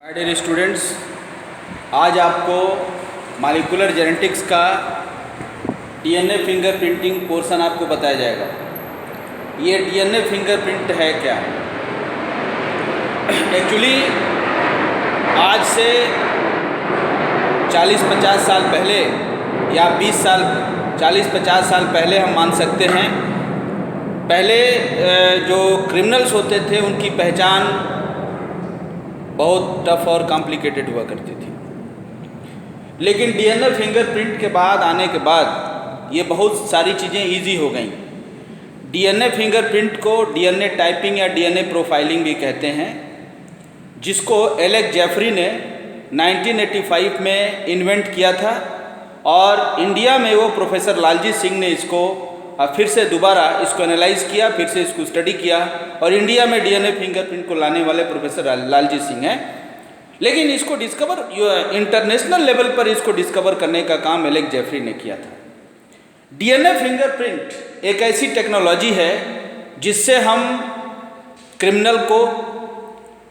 Dear students, आज आपको molecular genetics का डीएनए फिंगरप्रिंटिंग पोर्शन आपको बताया जाएगा। ये डीएनए फिंगरप्रिंट है क्या? एक्चुअली आज से 40-50 साल पहले या 40-50 साल पहले हम मान सकते हैं, पहले जो क्रिमिनल्स होते थे उनकी पहचान बहुत टफ और कॉम्प्लिकेटेड हुआ करती थी। लेकिन डीएनए फिंगरप्रिंट के बाद आने के बाद ये बहुत सारी चीज़ें इजी हो गई। डीएनए फिंगरप्रिंट को डीएनए टाइपिंग या डीएनए प्रोफाइलिंग भी कहते हैं, जिसको एलेक्स जेफरी ने 1985 में इन्वेंट किया था और इंडिया में वो प्रोफेसर लालजीत सिंह ने इसको फिर से दोबारा इसको एनालाइज किया, फिर से इसको स्टडी किया और इंडिया में डीएनए फिंगरप्रिंट को लाने वाले प्रोफेसर लालजीत सिंह हैं। लेकिन इसको डिस्कवर इंटरनेशनल लेवल पर इसको डिस्कवर करने का काम एलेक्स जेफरी ने किया था। डीएनए फिंगरप्रिंट एक ऐसी टेक्नोलॉजी है जिससे हम क्रिमिनल को,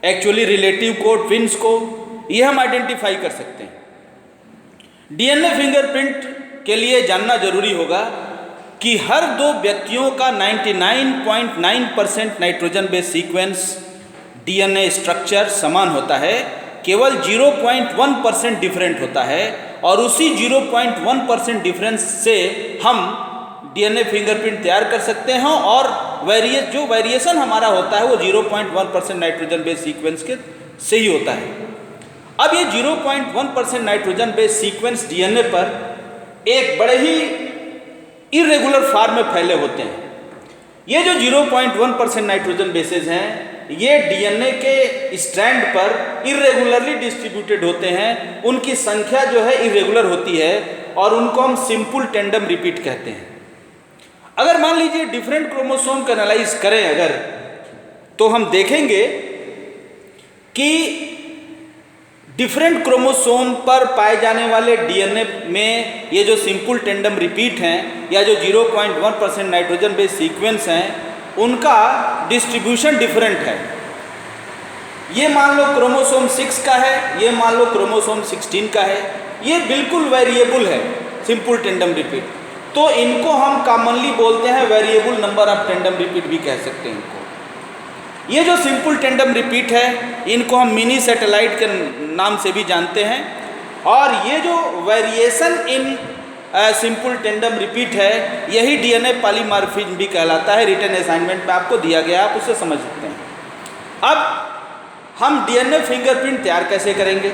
एक्चुअली रिलेटिव को, ट्विंस को, ये हम आइडेंटिफाई कर सकते हैं। डीएनए फिंगरप्रिंट के लिए जानना जरूरी होगा कि हर दो व्यक्तियों का 99.9% nitrogen base sequence DNA structure समान होता है, केवल 0.1% डिफरेंट होता है और उसी 0.1% डिफरेंस से हम डीएनए फिंगरप्रिंट तैयार कर सकते हैं और जो वेरिएशन हमारा होता है वो 0.1% नाइट्रोजन बेस सीक्वेंस के से ही होता है। अब ये 0.1% नाइट्रोजन बेस सीक्वेंस डीएनए पर एक बड़े ही इरेगुलर फॉर्म में फैले होते हैं। ये जो 0.1% नाइट्रोजन बेसेस हैं, ये डीएनए के स्ट्रैंड पर इरेगुलरली डिस्ट्रीब्यूटेड होते हैं। उनकी संख्या जो है इरेगुलर होती है और उनको हम सिंपल टेंडम रिपीट कहते हैं। अगर मान लीजिए डिफरेंट क्रोमोसोम का एनालाइज करें अगर, तो हम देखेंगे कि डिफरेंट क्रोमोसोम पर पाए जाने वाले डीएनए में ये जो सिंपल टेंडम रिपीट हैं या जो 0.1% नाइट्रोजन बेस सीक्वेंस हैं, उनका डिस्ट्रीब्यूशन डिफरेंट है। ये मान लो क्रोमोसोम 6 का है, ये मान लो क्रोमोसोम 16 का है। ये बिल्कुल वेरिएबल है, सिंपल टेंडम रिपीट। तो इनको हम कॉमनली बोलते हैं variable number of tandem repeat भी कह सकते हैं इनको। ये जो सिंपल टेंडम रिपीट है, इनको हम मिनी सैटेलाइट के नाम से भी जानते हैं। और ये जो variation in simple tandem repeat है, यही डीएनए पॉलीमॉर्फिज्म भी कहलाता है। रिटन असाइनमेंट में आपको दिया गया, आप उसे समझ सकते हैं। अब हम डीएनए फिंगरप्रिंट तैयार कैसे करेंगे?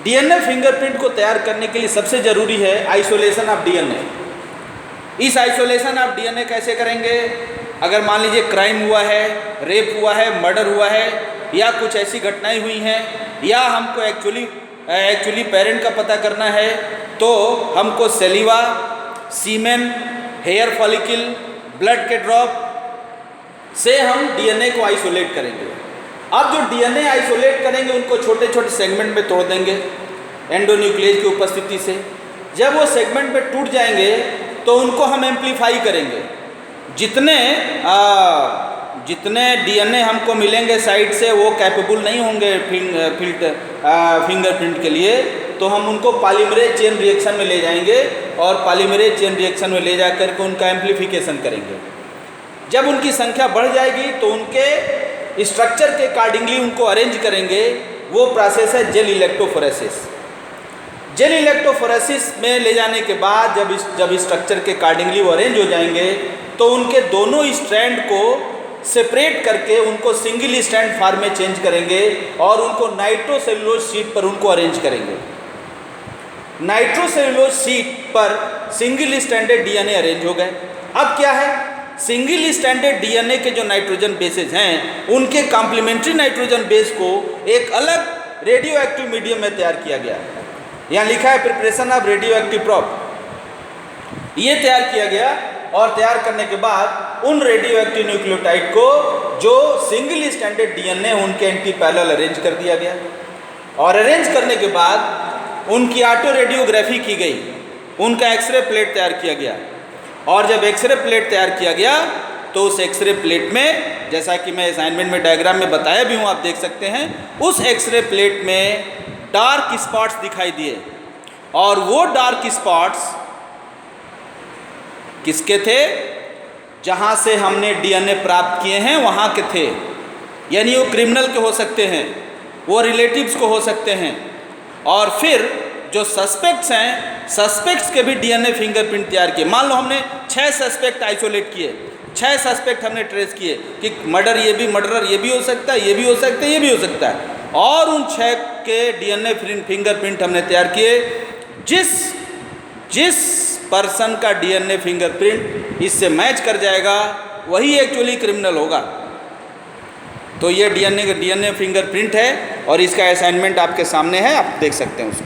डीएनए फिंगरप्रिंट को तैयार करने के लिए सबसे जरूरी है आइसोलेशन ऑफ डीएनए। इस आइसोलेशन ऑफ डीएनए कैसे करेंगे? अगर मान लीजिए क्राइम हुआ है, रेप हुआ है, मर्डर हुआ है या कुछ ऐसी घटनाएं हुई हैं, या हमको एक्चुअली पेरेंट का पता करना है, तो हमको सेलिवा, सीमेन, हेयर फॉलिकल, ब्लड के ड्रॉप से हम डीएनए को आइसोलेट करेंगे। अब जो डीएनए आइसोलेट करेंगे उनको छोटे छोटे सेगमेंट में तोड़ देंगे एंडोन्यूक्लियस की उपस्थिति से। जब वो सेगमेंट में टूट जाएंगे तो उनको हम एम्पलीफाई करेंगे। जितने डीएनए हमको मिलेंगे साइड से वो कैपेबल नहीं होंगे फिंगरप्रिंट के लिए, तो हम उनको पॉलीमरेज चेन रिएक्शन में ले जाएंगे और पॉलीमरेज चेन रिएक्शन में ले जाकर के उनका एम्पलीफिकेशन करेंगे। जब उनकी संख्या बढ़ जाएगी तो उनके स्ट्रक्चर के अकॉर्डिंगली उनको अरेंज करेंगे। वो प्रोसेस है जेल इलेक्ट्रोफोरेसिस। जेल इलेक्ट्रोफोरेसिस में ले जाने के बाद जब स्ट्रक्चर के अकॉर्डिंगली वो अरेंज हो जाएंगे तो उनके दोनों स्ट्रैंड को सेपरेट करके उनको सिंगल स्ट्रैंड फॉर्म में चेंज करेंगे और उनको नाइट्रोसेलुलोज शीट पर उनको अरेंज करेंगे। नाइट्रोसेलुलोज शीट पर सिंगल स्ट्रैंडेड डीएनए अरेंज हो गए। अब क्या है, सिंगल स्ट्रैंडेड डीएनए के जो नाइट्रोजन बेसेस हैं, उनके कॉम्प्लीमेंट्री नाइट्रोजन बेस को एक अलग रेडियो एक्टिव मीडियम में तैयार किया गया। यहाँ लिखा है preparation of radio active prop. ये तैयार किया गया और तैयार करने के बाद उन रेडियो एक्टिव न्यूक्लियोटाइड को जो सिंगल स्टैंडर्ड डीएनए उनके एंटी पैरेलल अरेंज कर दिया गया और अरेंज करने के बाद उनकी ऑटो रेडियोग्राफी की गई, उनका एक्सरे प्लेट तैयार किया गया और जब एक्सरे प्लेट तैयार किया गया तो उस एक्सरे प्लेट में, जैसा कि मैं असाइनमेंट में डायग्राम में बताया भी हूँ, आप देख सकते हैं, उस एक्सरे प्लेट में डार्क स्पॉट्स दिखाई दिए। और वो डार्क स्पॉट्स किसके थे? जहाँ से हमने डीएनए प्राप्त किए हैं वहाँ के थे। यानी वो क्रिमिनल के हो सकते हैं, वो रिलेटिव्स को हो सकते हैं। और फिर जो सस्पेक्ट्स हैं, सस्पेक्ट्स के भी डीएनए फिंगरप्रिंट तैयार किए। मान लो हमने 6 सस्पेक्ट आइसोलेट किए, 6 सस्पेक्ट हमने ट्रेस किए कि मर्डर मर्डरर ये भी हो सकता है, ये भी हो सकता है, ये भी हो सकता है। और उन 6 के डीएनए फिंगरप्रिंट हमने तैयार किए। जिस पर्सन का डीएनए फिंगरप्रिंट इससे मैच कर जाएगा वही एक्चुअली क्रिमिनल होगा। तो ये डीएनए फिंगरप्रिंट है और इसका असाइनमेंट आपके सामने है, आप देख सकते हैं उसको।